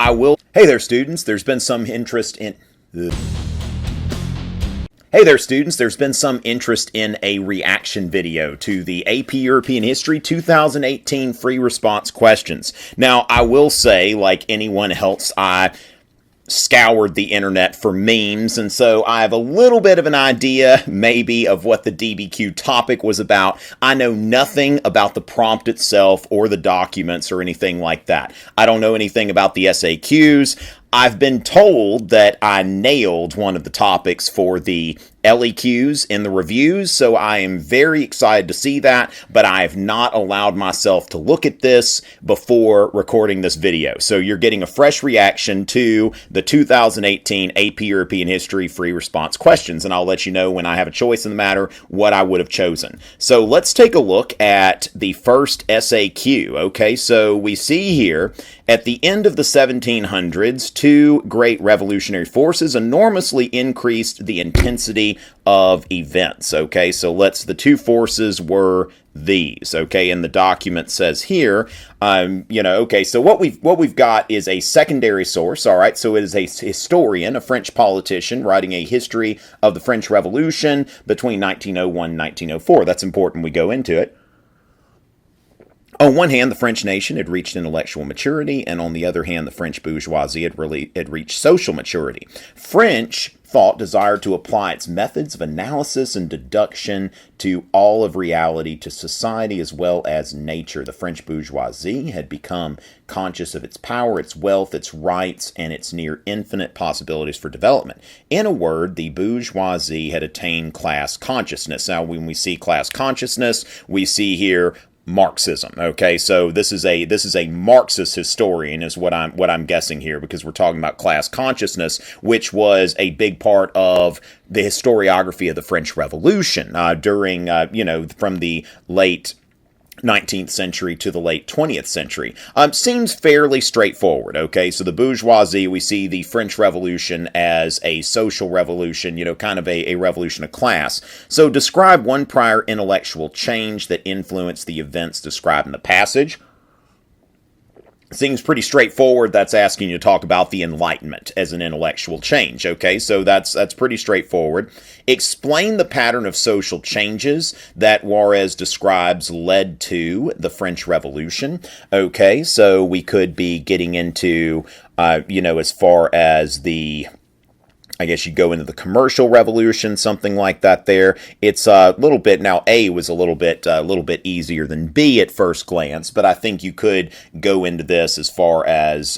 I will... Hey there, students. There's been some interest in... Hey there, students. There's been some interest in a reaction video to the AP European History 2018 free response questions. Now, I will say, like anyone else, I scoured the internet for memes, and so I have a little bit of an idea, maybe, of what the DBQ topic was about. I know nothing about the prompt itself or the documents or anything like that. I don't know anything about the SAQs. I've been told that I nailed one of the topics for the LEQs in the reviews, so I am very excited to see that, but I have not allowed myself to look at this before recording this video. So you're getting a fresh reaction to the 2018 AP European History free response questions, and I'll let you know when I have a choice in the matter what I would have chosen. So let's take a look at the first SAQ. Okay, so we see here, at the end of the 1700s, two great revolutionary forces enormously increased the intensity of events. Okay, so the two forces were these. Okay, and the document says here, okay, so what we've got is a secondary source. All right, so it is a historian, a French politician, writing a history of the French Revolution between 1901 and 1904. That's important we go into it. On one hand, the French nation had reached intellectual maturity, and on the other hand, the French bourgeoisie had reached social maturity. French thought desired to apply its methods of analysis and deduction to all of reality, to society as well as nature. The French bourgeoisie had become conscious of its power, its wealth, its rights, and its near infinite possibilities for development. In a word, the bourgeoisie had attained class consciousness. Now, when we see class consciousness, we see here Marxism. Okay, so this is a Marxist historian, is what I'm guessing here, because we're talking about class consciousness, which was a big part of the historiography of the French Revolution during from the late 19th century to the late 20th century. Seems fairly straightforward, okay? So the bourgeoisie, we see the French Revolution as a social revolution, kind of a revolution of class. So describe one prior intellectual change that influenced the events described in the passage. Seems pretty straightforward. That's asking you to talk about the Enlightenment as an intellectual change. Okay, so that's pretty straightforward. Explain the pattern of social changes that Juarez describes led to the French Revolution. Okay, so we could be getting into, as far as I guess you go into the commercial revolution, something like that there. It's a little bit, now A was a little bit easier than B at first glance, but I think you could go into this as far as,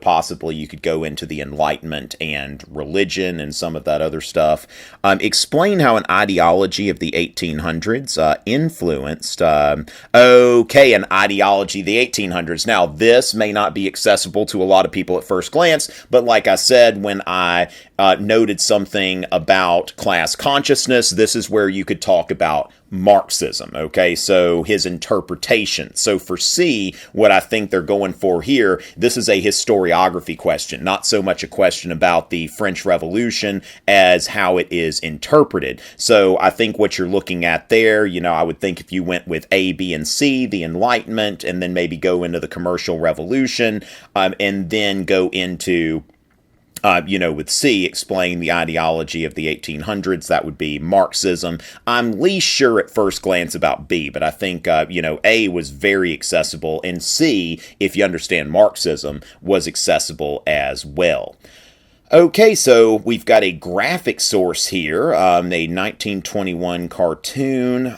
possibly you could go into the Enlightenment and religion and some of that other stuff. Explain how an ideology of the 1800s influenced, an ideology of the 1800s. Now, this may not be accessible to a lot of people at first glance, but like I said, when I noted something about class consciousness, this is where you could talk about Marxism, okay? So his interpretation. So for C, what I think they're going for here, this is a historiography question, not so much a question about the French Revolution as how it is interpreted. So I think what you're looking at there, I would think if you went with A, B, and C, the Enlightenment, and then maybe go into the commercial revolution, and then go into with C, explain the ideology of the 1800s, that would be Marxism. I'm least sure at first glance about B, but I think, A was very accessible, and C, if you understand Marxism, was accessible as well. Okay, so we've got a graphic source here, a 1921 cartoon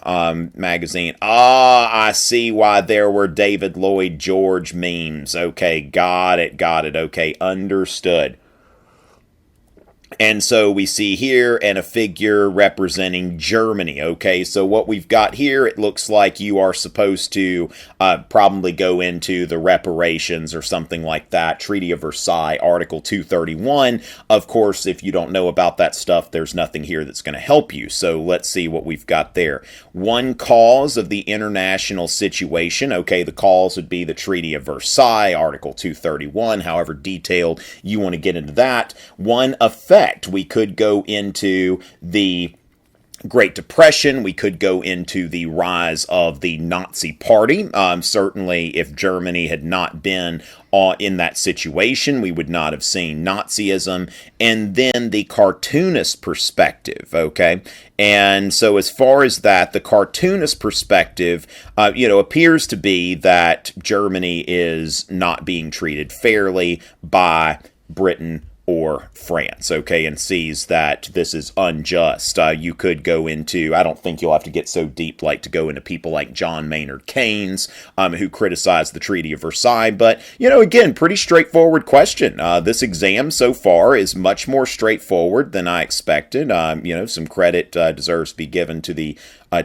magazine. I see why there were David Lloyd George memes. Okay, got it. Okay, understood. And so we see here and a figure representing Germany. Okay, so what we've got here, it looks like you are supposed to probably go into the reparations or something like that. Treaty of Versailles, Article 231. Of course, if you don't know about that stuff, there's nothing here that's going to help you. So let's see what we've got there. One cause of the international situation. Okay, the cause would be the Treaty of Versailles, Article 231. However detailed you want to get into that. One effect. We could go into the Great Depression. We could go into the rise of the Nazi Party. Certainly, if Germany had not been in that situation, we would not have seen Nazism. And then the cartoonist perspective, okay? And so as far as that, the cartoonist perspective, appears to be that Germany is not being treated fairly by Britain or France, okay, and sees that this is unjust. You could go into, I don't think you'll have to get so deep like to go into people like John Maynard Keynes, who criticized the Treaty of Versailles, but, again, pretty straightforward question. This exam so far is much more straightforward than I expected. Some credit deserves to be given to the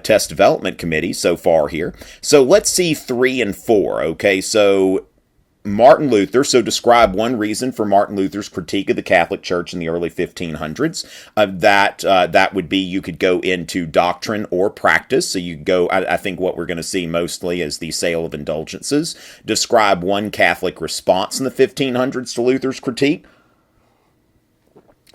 Test Development Committee so far here. So let's see 3 and 4, okay, so Martin Luther, so describe one reason for Martin Luther's critique of the Catholic Church in the early 1500s. That would be, you could go into doctrine or practice. So you go, I think what we're going to see mostly is the sale of indulgences. Describe one Catholic response in the 1500s to Luther's critique.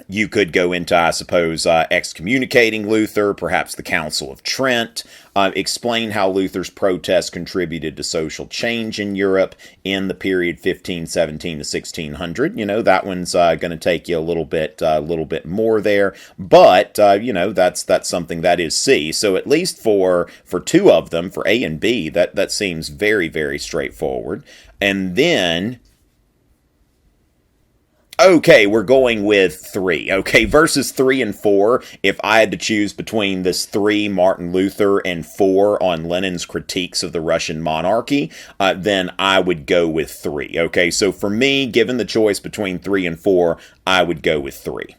You could go into, I suppose, excommunicating Luther, perhaps the Council of Trent, explain how Luther's protests contributed to social change in Europe in the period 1517 to 1600. That one's going to take you a little bit more there, but that's something that is C. So at least for 2 of them, for A and B, that seems very, very straightforward. And then, okay, we're going with 3. Okay, verses 3 and 4. If I had to choose between this 3, Martin Luther, and 4 on Lenin's critiques of the Russian monarchy, then I would go with 3. Okay, so for me, given the choice between 3 and 4, I would go with 3.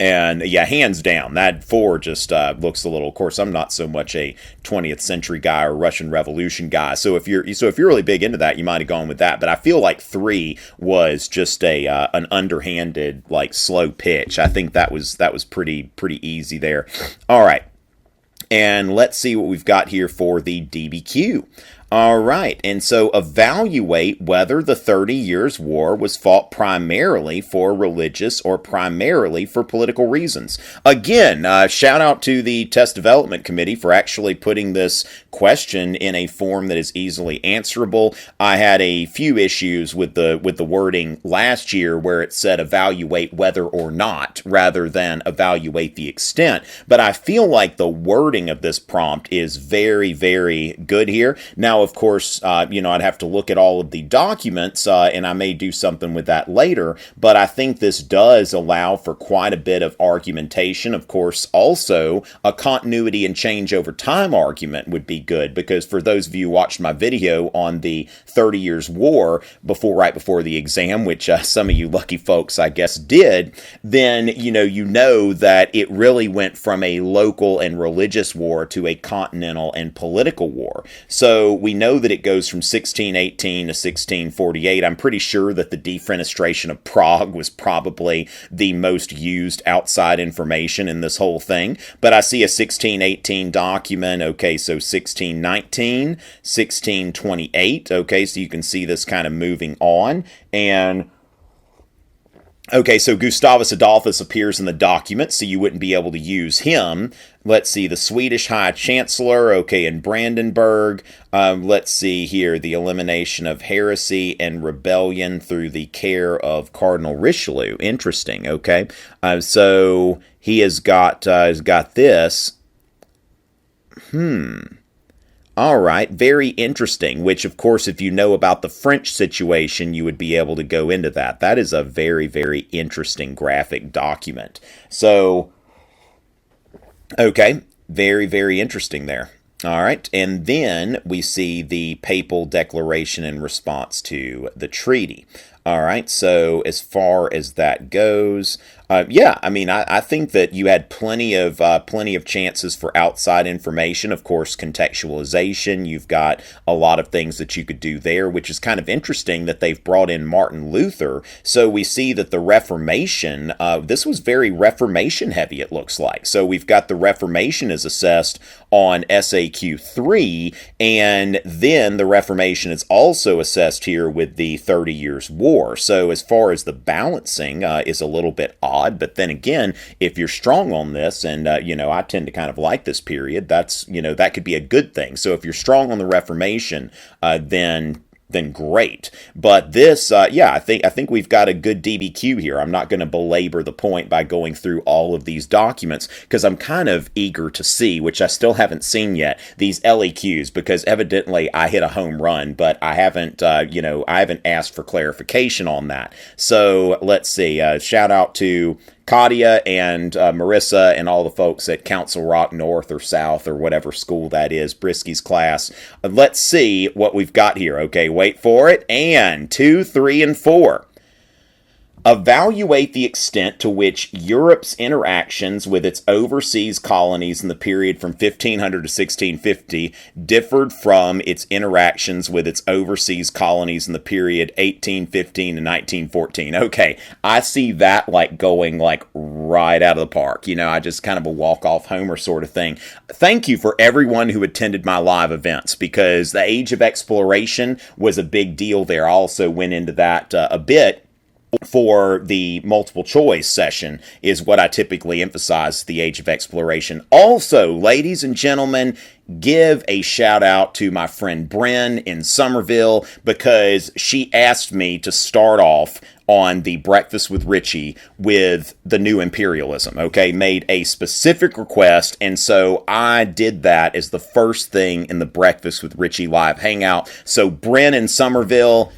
And yeah, hands down, that 4 just looks a little. Of course, I'm not so much a 20th century guy or Russian Revolution guy. So if you're really big into that, you might have gone with that. But I feel like 3 was just an underhanded, like, slow pitch. I think that was pretty easy there. All right, and let's see what we've got here for the DBQ. All right, and so evaluate whether the 30 Years' War was fought primarily for religious or primarily for political reasons. Again, shout out to the Test Development Committee for actually putting this question in a form that is easily answerable. I had a few issues with the wording last year where it said evaluate whether or not rather than evaluate the extent, but I feel like the wording of this prompt is very, very good here. Now, of course, I'd have to look at all of the documents, and I may do something with that later, but I think this does allow for quite a bit of argumentation. Of course, also, a continuity and change over time argument would be good, because for those of you who watched my video on the 30 Years' War right before the exam, which some of you lucky folks, I guess, did, then, you know that it really went from a local and religious war to a continental and political war. So we know that it goes from 1618 to 1648. I'm pretty sure that the defenestration of Prague was probably the most used outside information in this whole thing. But I see a 1618 document. Okay, so 1619, 1628. Okay, so you can see this kind of moving on. And okay, so Gustavus Adolphus appears in the document, so you wouldn't be able to use him. Let's see, the Swedish High Chancellor, okay, in Brandenburg. Let's see here, the elimination of heresy and rebellion through the care of Cardinal Richelieu. Interesting, okay. So he has got this. All right, very interesting, which, of course, if you know about the French situation, you would be able to go into that. That is a very, very interesting graphic document. So, okay, very, very interesting there. All right, and then we see the papal declaration in response to the treaty. All right, so as far as that goes, I think that you had plenty of chances for outside information. Of course, contextualization. You've got a lot of things that you could do there, which is kind of interesting that they've brought in Martin Luther. So we see that the Reformation, this was very Reformation heavy, it looks like. So we've got the Reformation is assessed on SAQ3, and then the Reformation is also assessed here with the 30 Years' War. So as far as the balancing is a little bit odd, but then again, if you're strong on this, and I tend to kind of like this period, that's that could be a good thing. So if you're strong on the Reformation, then great. But this, I think we've got a good DBQ here. I'm not going to belabor the point by going through all of these documents because I'm kind of eager to see, which I still haven't seen yet, these LEQs, because evidently I hit a home run, but I haven't, I haven't asked for clarification on that. So let's see. Shout out to Katia and Marissa and all the folks at Council Rock North or South or whatever school that is, Brisky's class. Let's see what we've got here. Okay, wait for it. And 2, 3, and 4. Evaluate the extent to which Europe's interactions with its overseas colonies in the period from 1500 to 1650 differed from its interactions with its overseas colonies in the period 1815 to 1914. Okay, I see that going right out of the park. I just kind of a walk-off homer sort of thing. Thank you for everyone who attended my live events, because the Age of Exploration was a big deal there. I also went into that a bit for the multiple choice session, is what I typically emphasize, the Age of Exploration. Also, ladies and gentlemen, give a shout out to my friend Bryn in Somerville, because she asked me to start off on the Breakfast with Richey with the new imperialism, okay? Made a specific request, and so I did that as the first thing in the Breakfast with Richey live hangout. So Bryn in Somerville,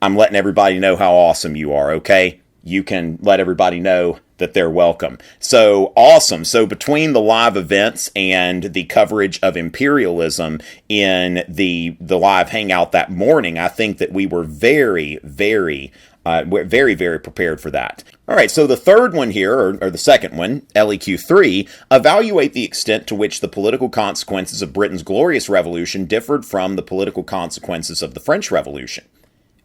I'm letting everybody know how awesome you are, okay? You can let everybody know that they're welcome. So awesome. So between the live events and the coverage of imperialism in the live hangout that morning, I think that we were very, very prepared for that. All right, so the third one here, or the second one, LEQ3, evaluate the extent to which the political consequences of Britain's Glorious Revolution differed from the political consequences of the French Revolution.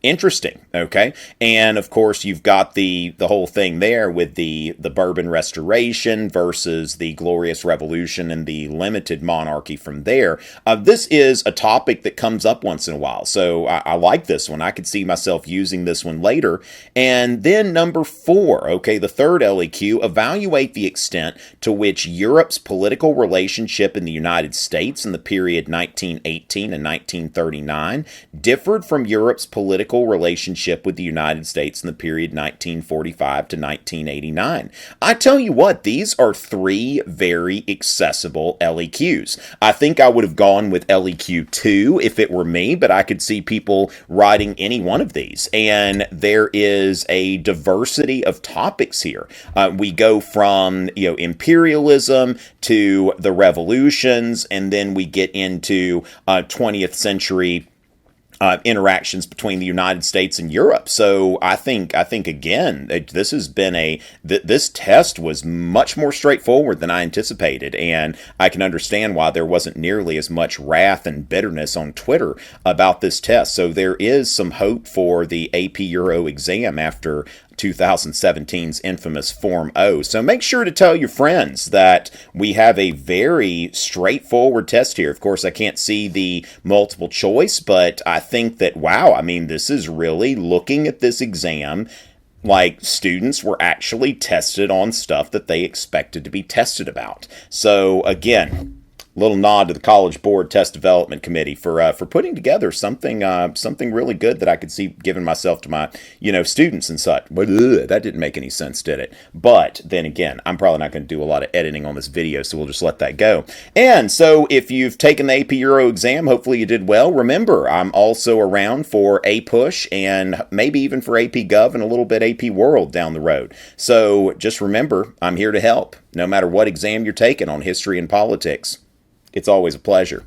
Interesting, okay? And of course, you've got the whole thing there with the Bourbon Restoration versus the Glorious Revolution and the limited monarchy from there. This is a topic that comes up once in a while, so I like this one. I could see myself using this one later. And then number 4, okay, the third LEQ, evaluate the extent to which Europe's political relationship in the United States in the period 1918 and 1939 differed from Europe's political relationship with the United States in the period 1945 to 1989. I tell you what, these are 3 very accessible LEQs. I think I would have gone with LEQ 2 if it were me, but I could see people writing any one of these. And there is a diversity of topics here. We go from imperialism to the revolutions, and then we get into 20th century interactions between the United States and Europe. So I think again, this has been this test was much more straightforward than I anticipated, and I can understand why there wasn't nearly as much wrath and bitterness on Twitter about this test. So there is some hope for the AP Euro exam after 2017's infamous Form O. So make sure to tell your friends that we have a very straightforward test here. Of course, I can't see the multiple choice, but I think that, wow, I mean, this is really looking at this exam like students were actually tested on stuff that they expected to be tested about. So again, little nod to the College Board Test Development Committee for putting together something really good that I could see giving myself to my students and such. But that didn't make any sense, did it? But then again, I'm probably not going to do a lot of editing on this video, so we'll just let that go. And so if you've taken the AP Euro exam, hopefully you did well. Remember, I'm also around for A Push and maybe even for AP Gov and a little bit AP World down the road. So just remember, I'm here to help, no matter what exam you're taking on history and politics. It's always a pleasure.